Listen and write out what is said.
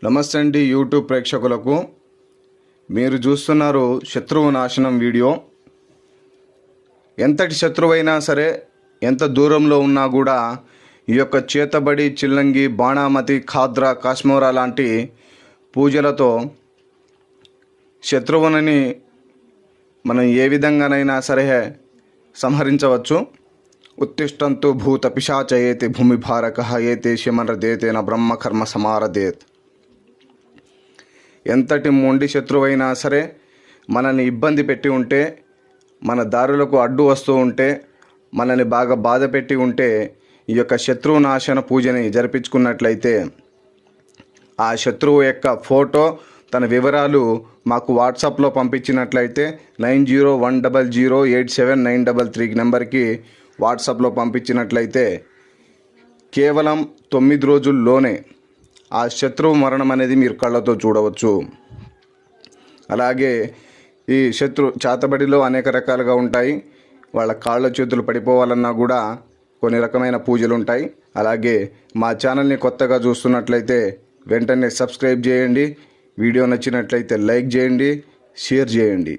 నమస్తే అండి యూట్యూబ్ ప్రేక్షకులకు. మీరు చూస్తున్నారు శత్రువు నాశనం వీడియో. ఎంతటి శత్రువైనా సరే, ఎంత దూరంలో ఉన్నా కూడా ఈ యొక్క చేతబడి, చిల్లంగి, బాణామతి, ఖాద్రా, కాశ్మోరా లాంటి పూజలతో శత్రువుని మనం ఏ విధంగానైనా సరే సంహరించవచ్చు. ఉత్తిష్టంతు భూత పిశాచయేతి భూమి భారక ఏతే శమరదేతేన బ్రహ్మకర్మ సమారదేత్. ఎంతటి మొండి శత్రువైనా సరే మనల్ని ఇబ్బంది పెట్టి ఉంటే, మన దారులకు అడ్డు వస్తూ ఉంటే, మనల్ని బాగా బాధ పెట్టి ఉంటే ఈ యొక్క శత్రువు నాశన పూజని జరిపించుకున్నట్లయితే ఆ శత్రువు యొక్క ఫోటో, తన వివరాలు మాకు వాట్సాప్లో పంపించినట్లయితే 9010087933 నెంబర్కి వాట్సాప్లో పంపించినట్లయితే కేవలం 9 రోజుల్లోనే ఆ శత్రువు మరణం అనేది మీరు కళ్ళతో చూడవచ్చు. అలాగే ఈ చేతబడిలో అనేక రకాలుగా ఉంటాయి. వాళ్ళ కాళ్ళ చేతులు పడిపోవాలన్నా కూడా కొన్ని రకమైన పూజలు ఉంటాయి. అలాగే మా ఛానల్ని కొత్తగా చూస్తున్నట్లయితే వెంటనే సబ్స్క్రైబ్ చేయండి. వీడియో నచ్చినట్లయితే లైక్ చేయండి, షేర్ చేయండి.